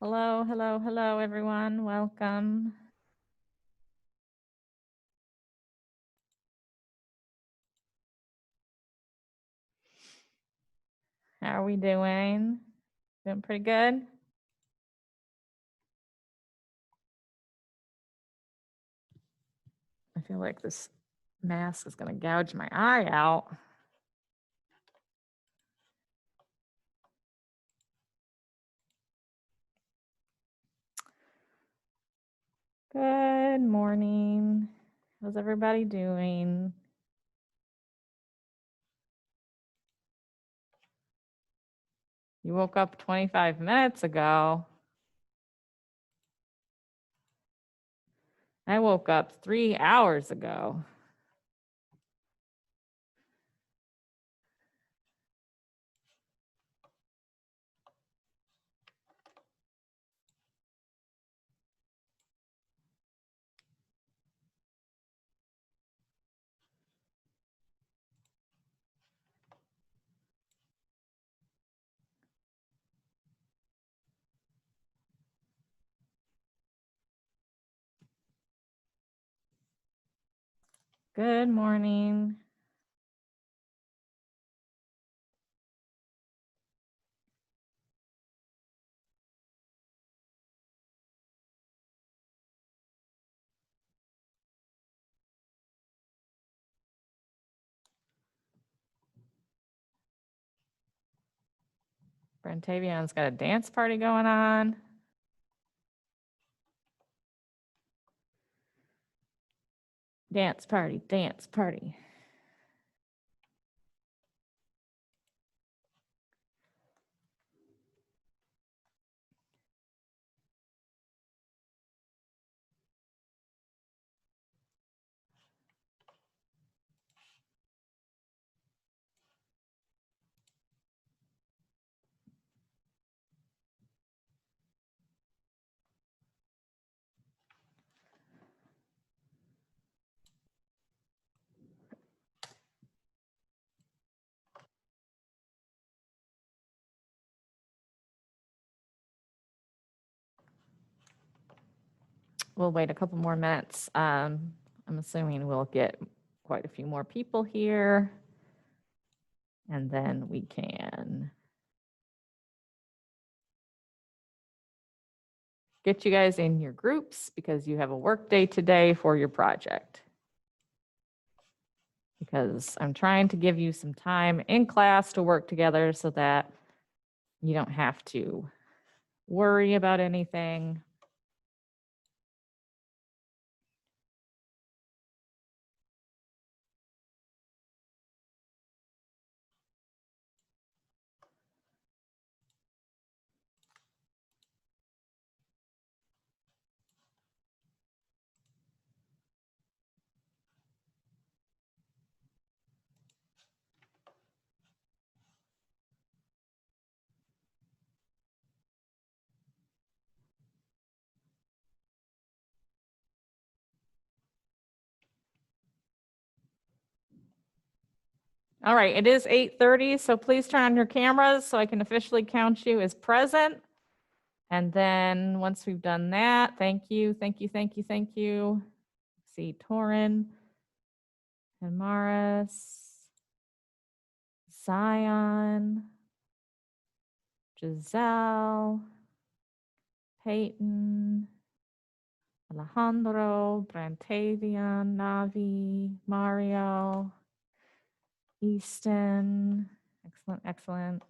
Hello, hello, hello, everyone. Welcome. How are we doing? Doing pretty good? I feel like this mask is going to gouge my eye out. Good morning. How's everybody doing? You woke up 25 minutes ago. I woke up 3 hours ago. Good morning. Brentavion's got a dance party going on. Dance party, dance party. We'll wait a couple more minutes. I'm assuming we'll get quite a few more people here. And then we can get you guys in your groups because you have a work day today for your project. Because I'm trying to give you some time in class to work together so that you don't have to worry about anything. All right, it is 8:30, so please turn on your cameras so I can officially count you as present. And then once we've done that, thank you, thank you, thank you, thank you. See Torin and Maris, Zion, Giselle, Peyton, Alejandro, Brantavian, Navi, Mario, Easton. Excellent, excellent.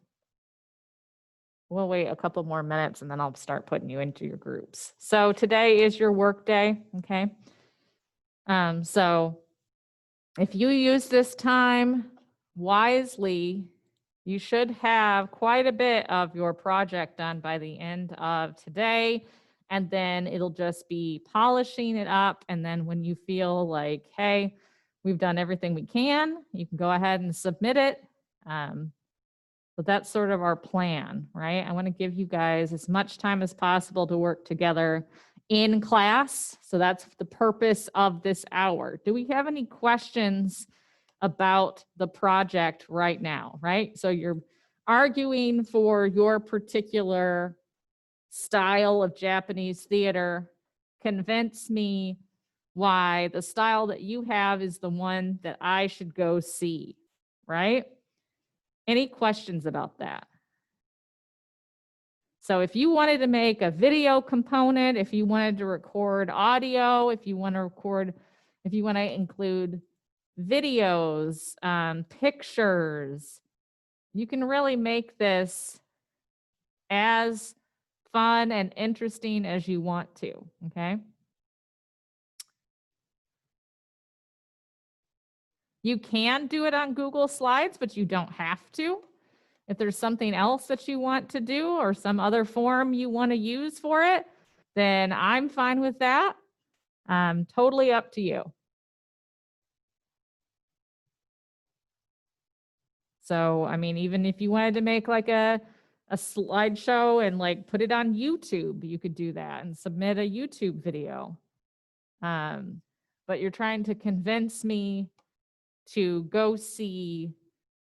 We'll wait a couple more minutes and then I'll start putting you into your groups. So today is your work day, okay? So if you use this time wisely, you should have quite a bit of your project done by the end of today. And then it'll just be polishing it up. And then when you feel like, hey, we've done everything we can, you can go ahead and submit it. But that's sort of our plan, right? I want to give you guys as much time as possible to work together in class. So that's the purpose of this hour. Do we have any questions about the project right now, right? So you're arguing for your particular style of Japanese theater, convince me why the style that you have is the one that I should go see, right? Any questions about that? So if you wanted to make a video component, if you wanted to record audio, if you want to include videos, pictures, you can really make this as fun and interesting as you want to, okay? You can do it on Google Slides, but you don't have to. If there's something else that you want to do or some other form you want to use for it, then I'm fine with that. Totally up to you. So, I mean, even if you wanted to make like a slideshow and like put it on YouTube, you could do that and submit a YouTube video. But you're trying to convince me to go see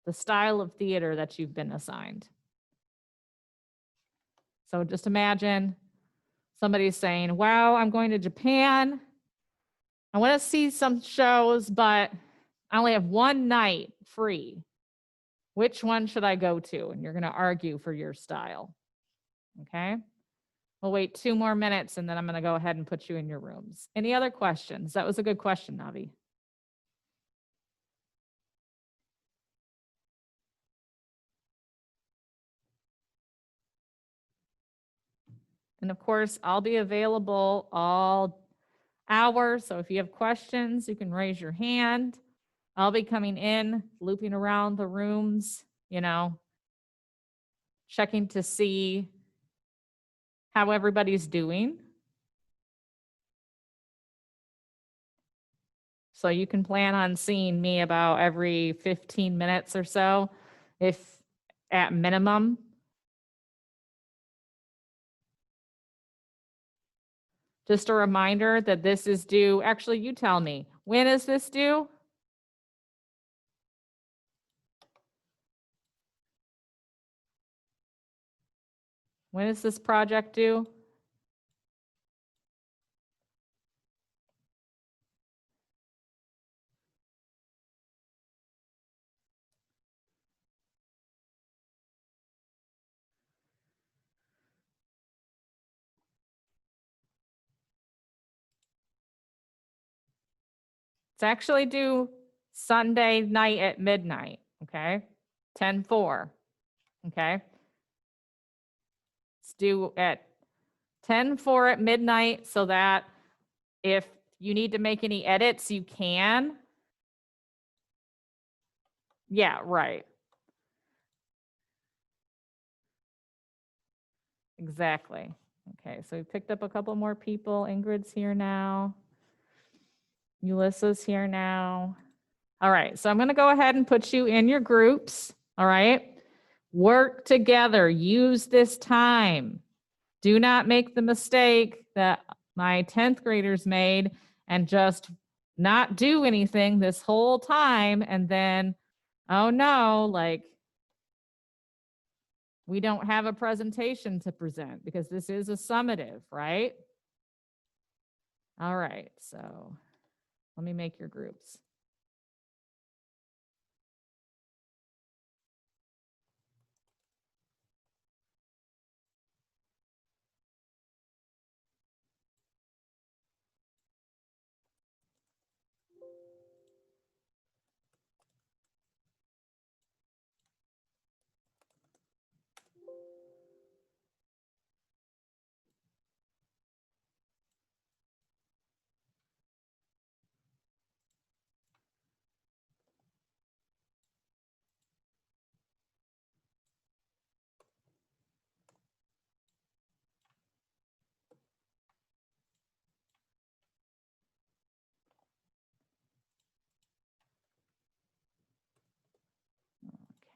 the style of theater that you've been assigned. So just imagine somebody saying, wow, I'm going to Japan. I want to see some shows, but I only have one night free. Which one should I go to? And you're going to argue for your style. Okay. We'll wait 2 more minutes and then I'm going to go ahead and put you in your rooms. Any other questions? That was a good question, Navi. And of course, I'll be available all hour. So if you have questions, you can raise your hand. I'll be coming in, looping around the rooms, you know, checking to see how everybody's doing. So you can plan on seeing me about every 15 minutes or so, if at minimum. Just a reminder that this is due, actually, you tell me, when is this due? When is this project due? It's actually due Sunday night at midnight, okay? 10/4, okay? It's due at 10/4 at midnight so that if you need to make any edits, you can. Yeah, right. Exactly. Okay, so we picked up a couple more people. Ingrid's here now. Ulissa's here now. All right, so I'm going to go ahead and put you in your groups. All right. Work together. Use this time. Do not make the mistake that my 10th graders made and just not do anything this whole time. And then, oh no, like we don't have a presentation to present because this is a summative, right? All right, so let me make your groups.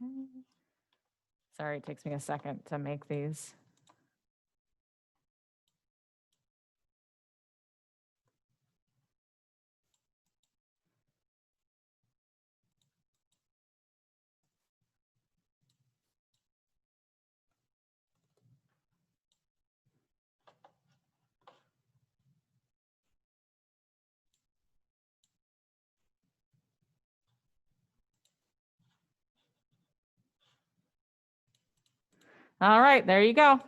Okay. Sorry, it takes me a second to make these. All right, there you go.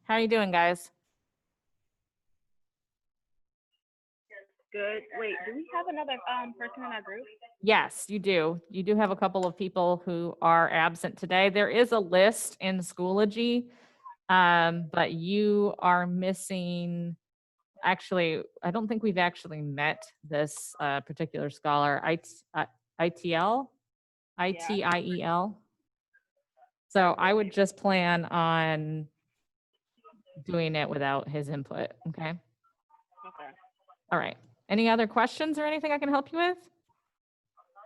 How are you doing, guys? Good. Wait, do we have another person in our group? Yes, you do. You do have a couple of people who are absent today. There is a list in Schoology, but you are missing. Actually, I don't think we've actually met this particular scholar. ITL, ITIEL. So I would just plan on doing it without his input. Okay. Okay. All right. Any other questions or anything I can help you with?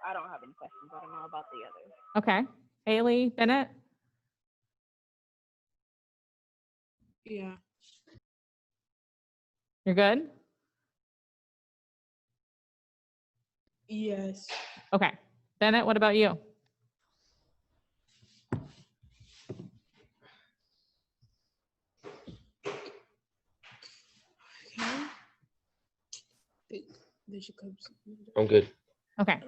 I don't have any questions. I don't know about the others. Okay. Haley, Bennett? Yeah. You're good? Yes. Okay. Bennett, what about you? Okay. They should come. I'm good. Okay.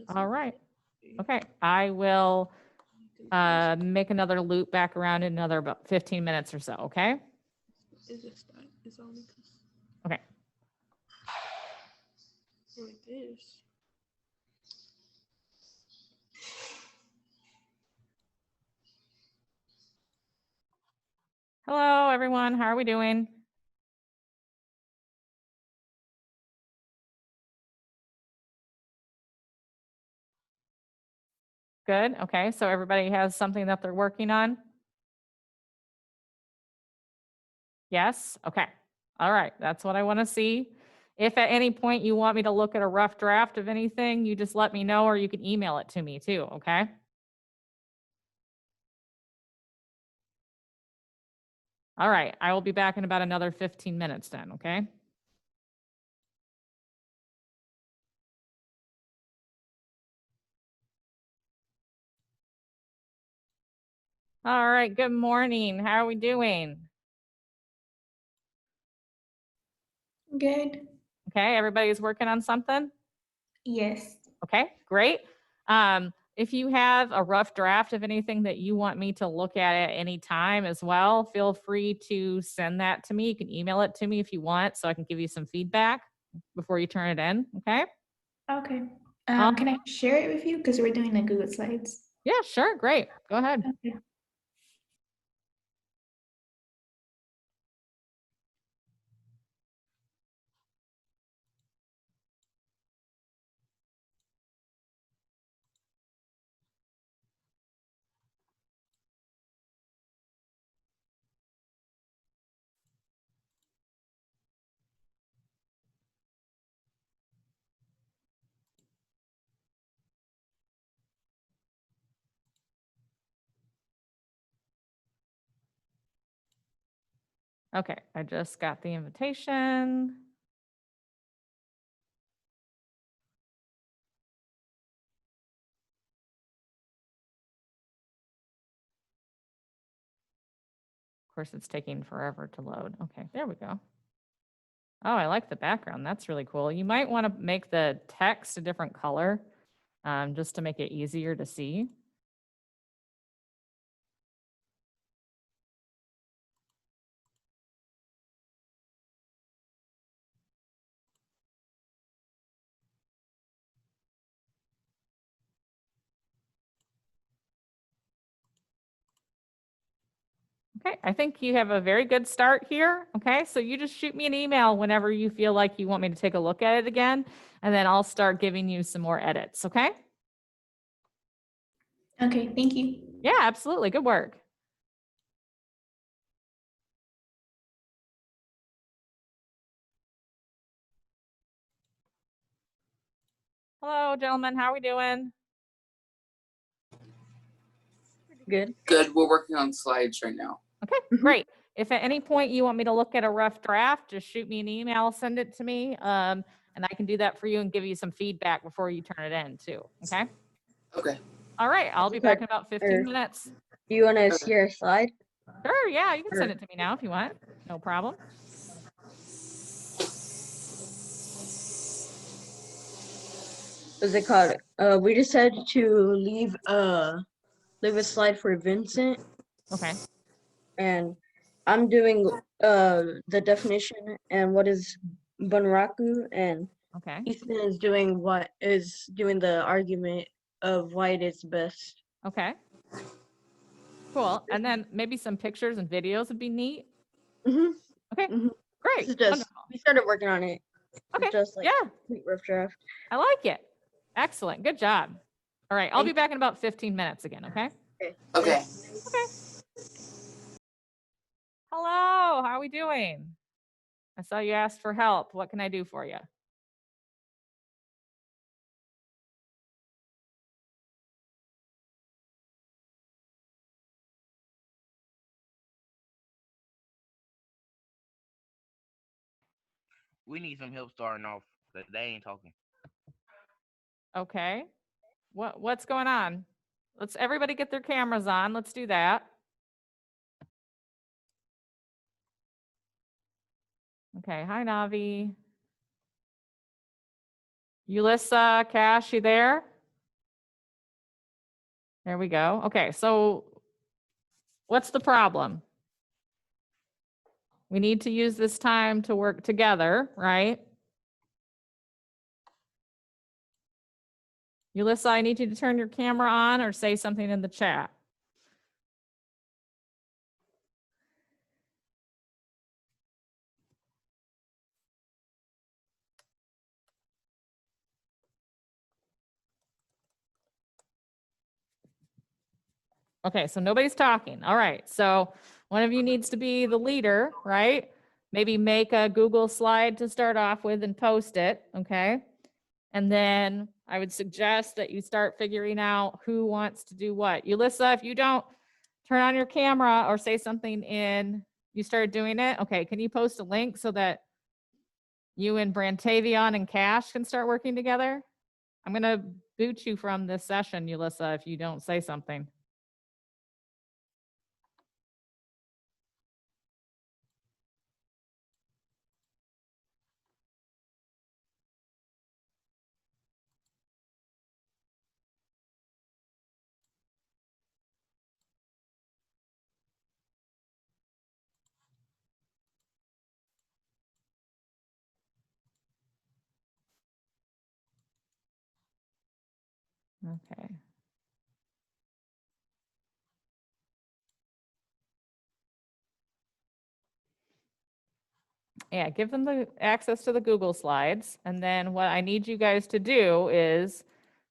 All right. Okay. I will make another loop back around in another about 15 minutes or so. Okay. Is this that? It's only 'cause Okay. like this. Hello, everyone. How are we doing? Good. Okay. So everybody has something that they're working on? Yes. Okay. All right. That's what I want to see. If at any point you want me to look at a rough draft of anything, you just let me know, or you can email it to me too. Okay. All right. I will be back in about another 15 minutes then. Okay. All right. Good morning. How are we doing? Good. Okay. Everybody's working on something? Yes. Okay, great. If you have a rough draft of anything that you want me to look at any time as well, feel free to send that to me. You can email it to me if you want, so I can give you some feedback before you turn it in. Okay. Okay. Um, Can I share it with you? Because we're doing the Google Slides. Yeah, sure. Great. Go ahead. Okay. Okay, I just got the invitation. Of course, it's taking forever to load. Okay, there we go. Oh, I like the background. That's really cool. You might want to make the text a different color, just to make it easier to see. Okay, I think you have a very good start here. Okay, so you just shoot me an email whenever you feel like you want me to take a look at it again, and then I'll start giving you some more edits. Okay? Okay, thank you. Yeah, absolutely. Good work. Hello, gentlemen. How are we doing? Good. Good. We're working on slides right now. Okay, great. If at any point you want me to look at a rough draft, just shoot me an email, send it to me, and I can do that for you and give you some feedback before you turn it in too. Okay? Okay. All right, I'll be back in about 15 minutes. Do you want to share a slide? Sure, yeah, you can send it to me now if you want. No problem. What's it called? We decided to leave a slide for Vincent, Okay. and I'm doing the definition and what is Bunraku, and Okay. Ethan is doing the argument of why it is best. Okay. Cool. And then maybe some pictures and videos would be neat. Mm-hmm. Okay. Mhm. Great. This is just Wonderful. we started working on it. Okay. It's just like Yeah, complete rough draft. I like it. Excellent. Good job. All right. I'll be Thank back in about 15 minutes again. Okay. Okay. Okay. Hello. How are we doing? I saw you asked for help. What can I do for you? We need some help starting off. They ain't talking. Okay. What's going on? Let's everybody get their cameras on. Let's do that. Okay. Hi, Navi. Yulissa, Cash, you there? There we go. Okay. So what's the problem? We need to use this time to work together, right? Yulissa, I need you to turn your camera on or say something in the chat. Okay, so nobody's talking. All right, so one of you needs to be the leader, right? Maybe make a Google slide to start off with and post it, okay? And then I would suggest that you start figuring out who wants to do what. Yulissa, if you don't turn on your camera or say something you started doing it, okay, can you post a link so that you and Brantavion and Cash can start working together? I'm gonna boot you from this session, Yulissa, if you don't say something. Okay. Yeah, give them the access to the Google Slides. And then what I need you guys to do is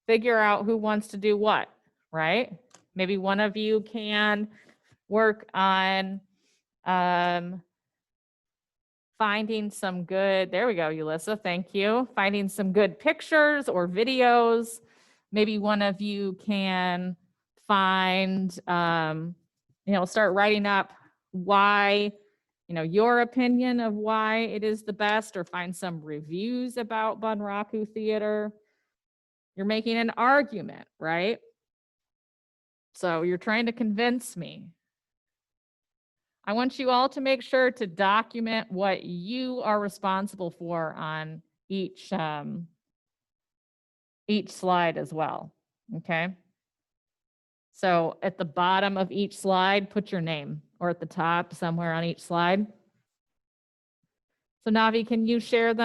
figure out who wants to do what, right? Maybe one of you can work on finding some good, there we go, Yulissa, thank you. Finding some good pictures or videos. Maybe one of you can find, start writing up why, your opinion of why it is the best, or find some reviews about Bunraku Theater. You're making an argument, right? So you're trying to convince me. I want you all to make sure to document what you are responsible for on each slide as well, okay? So at the bottom of each slide, put your name, or at the top somewhere on each slide. So Navi, can you share with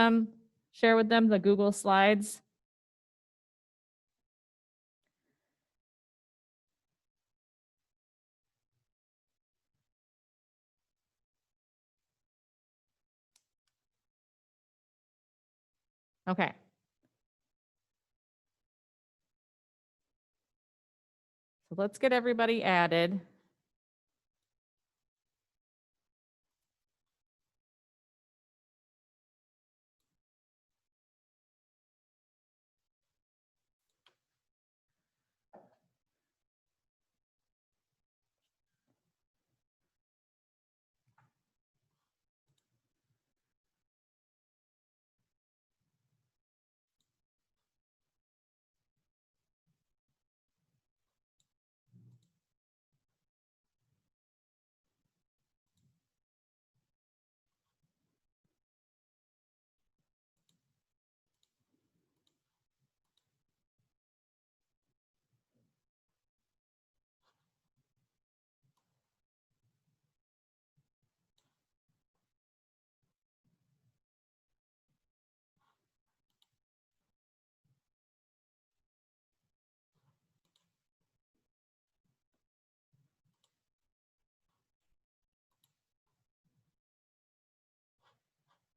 them the Google Slides? Okay. So let's get everybody added.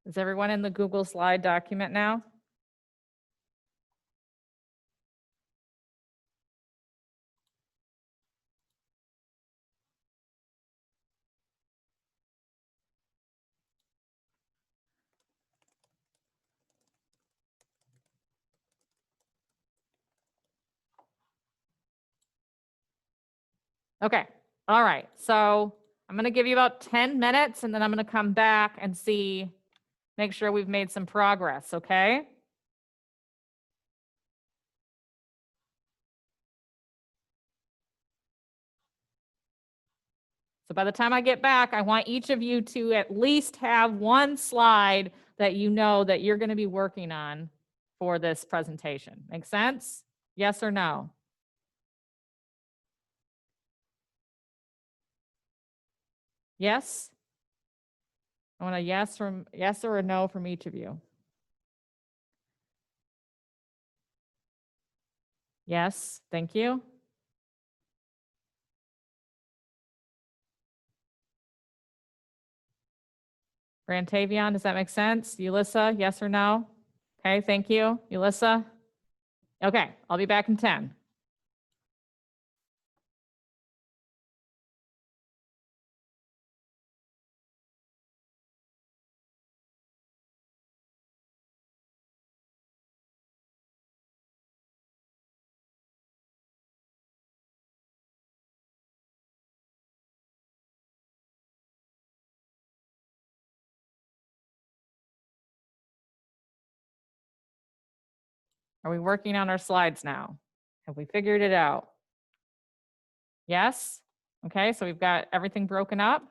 Is everyone in the Google Slide document now? Okay, all right. So I'm gonna give you about 10 minutes and then I'm gonna come back and make sure we've made some progress, okay? So by the time I get back, I want each of you to at least have one slide that you know that you're going to be working on for this presentation. Make sense? Yes or no? Yes? I want a yes or a no from each of you. Yes, thank you. Brantavion, does that make sense? Ulissa, yes or no? Okay, thank you. Ulissa? Okay, I'll be back in 10. Are we working on our slides now? Have we figured it out? Yes? Okay, so we've got everything broken up.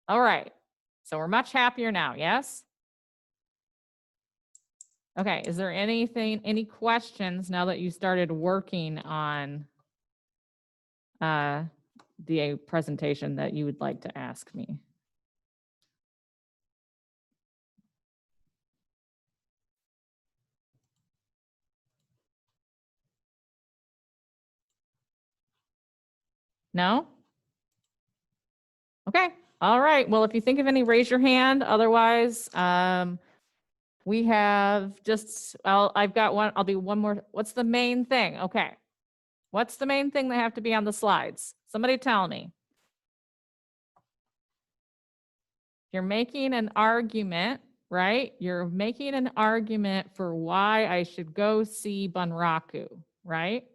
All right, so we're much happier now, yes? Okay, is there any questions now that you started working on the presentation that you would like to ask me? No? Okay, all right. Well, if you think of any, raise your hand. Otherwise, we have just, I've got one, I'll do one more. What's the main thing? Okay. What's the main thing that have to be on the slides? Somebody tell me. You're making an argument, right? You're making an argument for why I should go see Bunraku, right?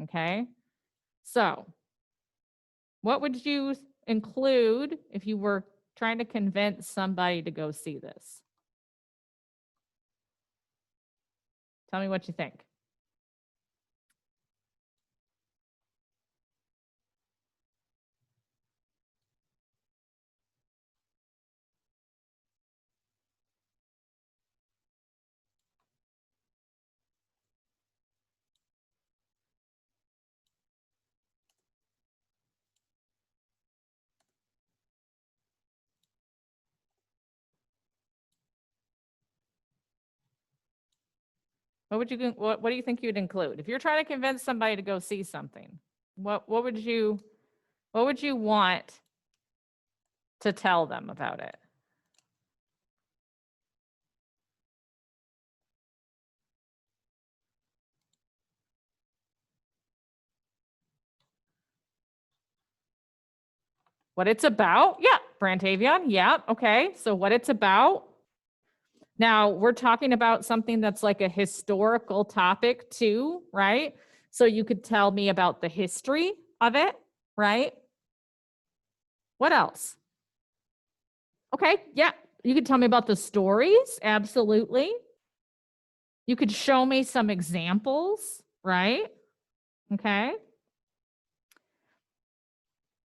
Okay. So what would you include if you were trying to convince somebody to go see this? Tell me what you think. What do you think you'd include? If you're trying to convince somebody to go see something, what would you want to tell them about it? What it's about? Yeah, Brantavion. Yeah, okay. So what it's about? Now, we're talking about something that's like a historical topic too, right? So you could tell me about the history of it, right? What else? Okay, yeah. You could tell me about the stories, absolutely. You could show me some examples, right? Okay.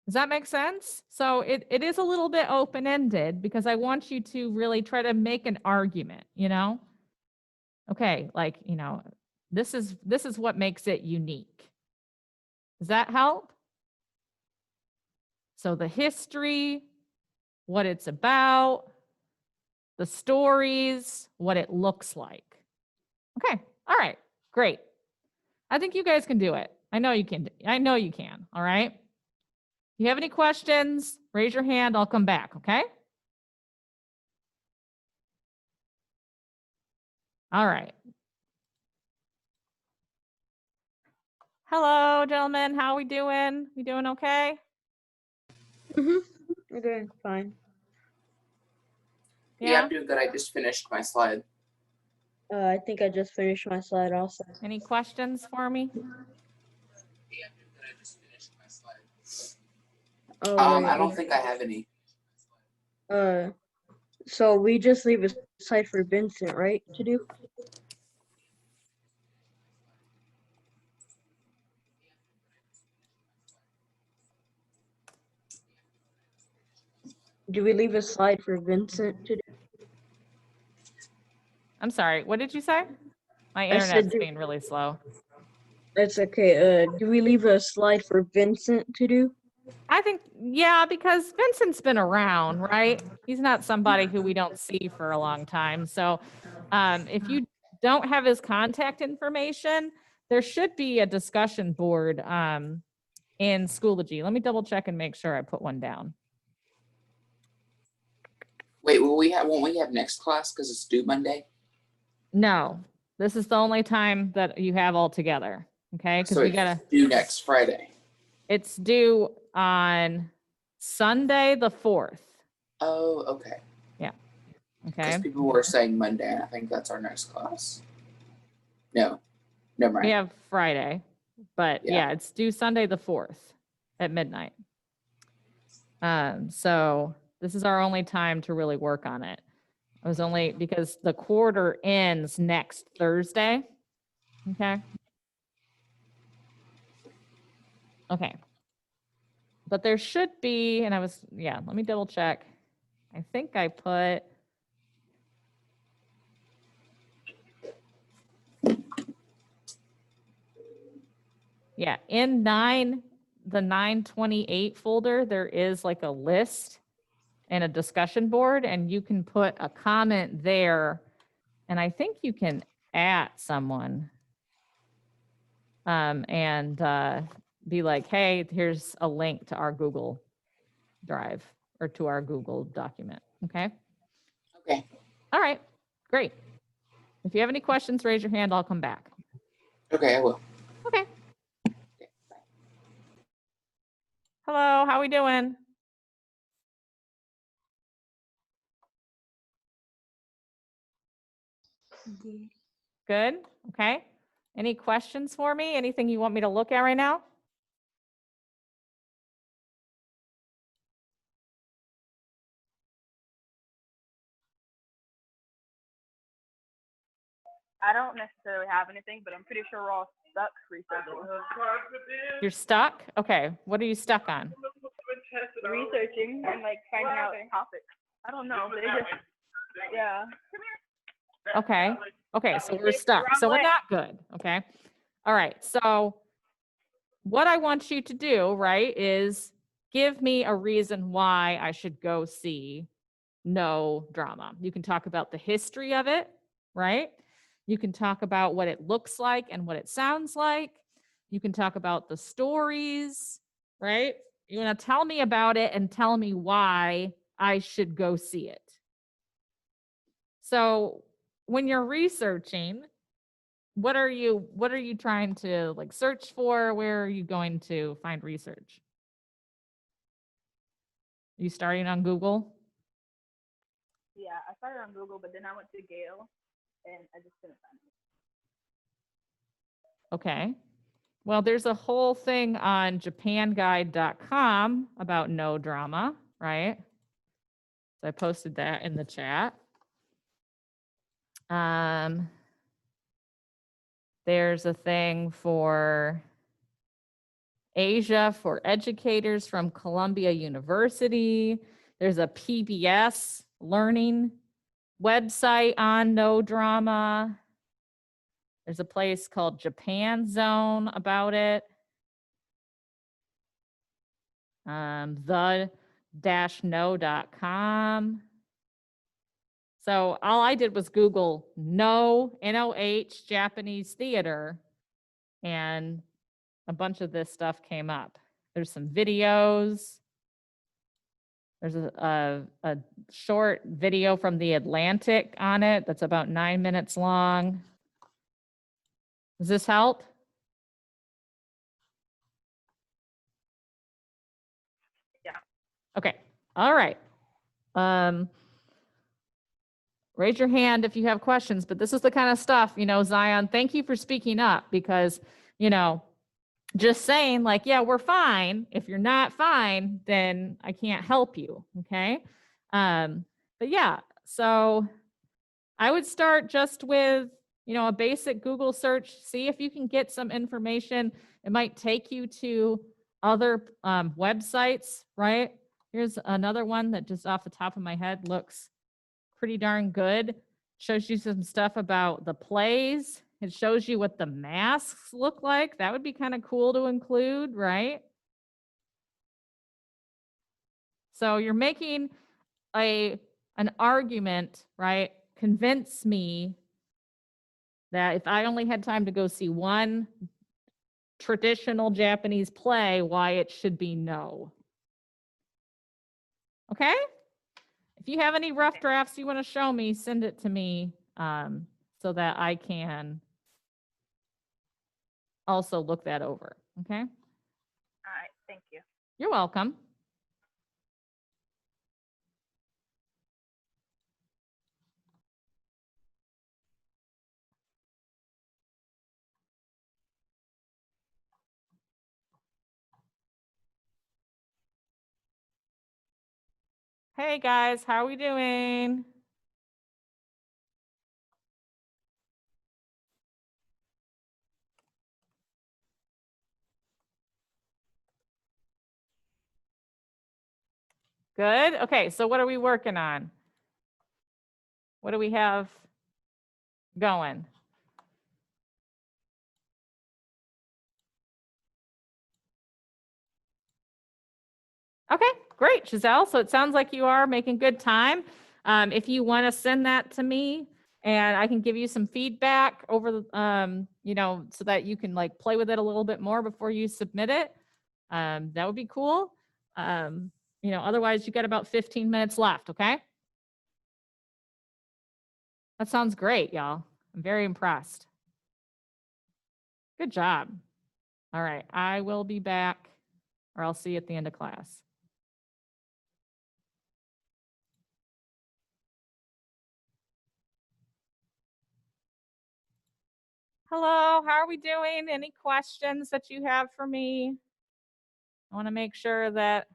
Does that make sense? So it is a little bit open-ended because I want you to really try to make an argument, you know? Okay, like, you know, this is what makes it unique. Does that help? So the history, what it's about, the stories, what it looks like. Okay, all right, great. I think you guys can do it. I know you can. I know you can, all right? If you have any questions, raise your hand. I'll come back, okay? All right. Hello, gentlemen. How we doing? We doing okay? We're doing fine. Yeah, I'm doing good. I just finished my slide. I think I just finished my slide also. Any questions for me? Yeah, I'm doing good. I just finished my slide. Oh, I don't think I have any. So we just leave a slide for Vincent, right, to do? do we leave a slide for Vincent to do? I'm sorry, what did you say? My I said internet's do- being really slow. That's okay. Do we leave a slide for Vincent to do? I think, yeah, because Vincent's been around, right? He's not somebody who we don't see for a long time. So if you don't have his contact information, there should be a discussion board in Schoology. Let me double check and make sure I put one down. Wait, won't we have next class because it's due Monday? No, this is the only time that you have all together. Okay, because So we it's gotta, due next Friday. it's due on Sunday, the 4th. Oh, okay. Okay, Because people were saying Monday, and I think that's our next class. No, never mind. we have Friday, but Yeah. yeah, it's due Sunday, the 4th at midnight. So this is our only time to really work on it. It was only because the quarter ends next Thursday. Okay. Okay. But there should be, and let me double check. I think I put. Yeah, in the 928 folder, there is like a list and a discussion board, and you can put a comment there. And I think you can at someone and be like, hey, here's a link to our Google Drive or to our Google document. Okay. Okay. All right. Great. If you have any questions, raise your hand. I'll come back. Okay, I will. Okay. Okay, bye. Hello. How we doing? Good. Good. Okay. Any questions for me? Anything you want me to look at right now? I don't necessarily have anything, but I'm pretty sure we're all stuck researching. You're stuck? Okay. What are you stuck on? Researching and like finding out topics. I don't know. They just, yeah. Okay. Okay. So we're stuck. So we're not good. Okay. All right. So what I want you to do, right, is give me a reason why I should go see No Drama. You can talk about the history of it, right? You can talk about what it looks like and what it sounds like. You can talk about the stories, right? You want to tell me about it and tell me why I should go see it. So when you're researching, what are you trying to like search for? Where are you going to find research? Are you starting on Google? Yeah, I started on Google, but then I went to Gale and I just couldn't find it. Okay. Well, there's a whole thing on japanguide.com about No Drama, right? So I posted that in the chat. There's a thing for Asia for educators from Columbia University. There's a PBS learning website on No Drama. There's a place called Japan Zone about it. The-no.com. So all I did was Google No, N-O-H, Japanese theater, and a bunch of this stuff came up. There's some videos. There's a short video from The Atlantic on it that's about 9 minutes long. Does this help? Yeah. Okay. All right. Raise your hand if you have questions, but this is the kind of stuff, Zion, thank you for speaking up because, just saying like, yeah, we're fine. If you're not fine, then I can't help you. Okay. But yeah, so I would start just with, a basic Google search, see if you can get some information. It might take you to other websites, right? Here's another one that just off the top of my head looks pretty darn good. Shows you some stuff about the plays. It shows you what the masks look like. That would be kind of cool to include, right? So you're making an argument, right? Convince me that if I only had time to go see one traditional Japanese play, why it should be no. Okay? If you have any rough drafts you want to show me, send it to me so that I can also look that over. Okay? All right, thank you. You're welcome. Hey guys, how are we doing? Good. Okay, so what are we working on? What do we have going? Okay, great, Giselle. So it sounds like you are making good time. If you want to send that to me and I can give you some feedback over, so that you can like play with it a little bit more before you submit it, that would be cool. Otherwise you got about 15 minutes left, okay? That sounds great, y'all. I'm very impressed. Good job. All right, I will be back, or I'll see you at the end of class. Hello, how are we doing? Any questions that you have for me? I want to make sure that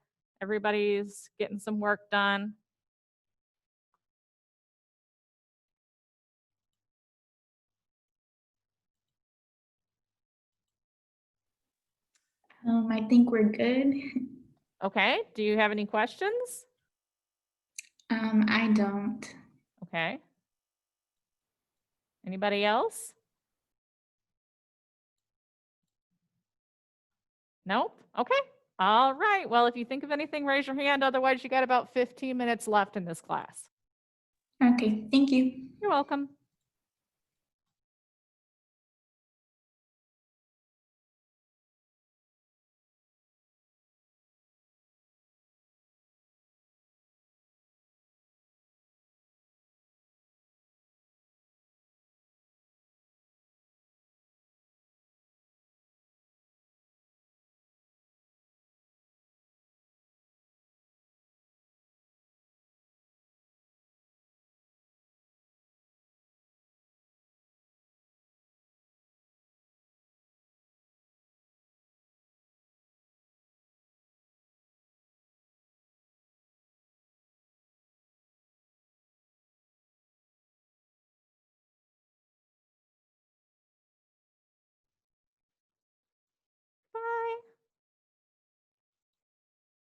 everybody's getting some work done. I think we're good. Okay, do you have any questions? I don't. Okay. Anybody else? Nope. Okay. All right. Well, if you think of anything, raise your hand. Otherwise, you got about 15 minutes left in this class. Okay, thank you. You're welcome.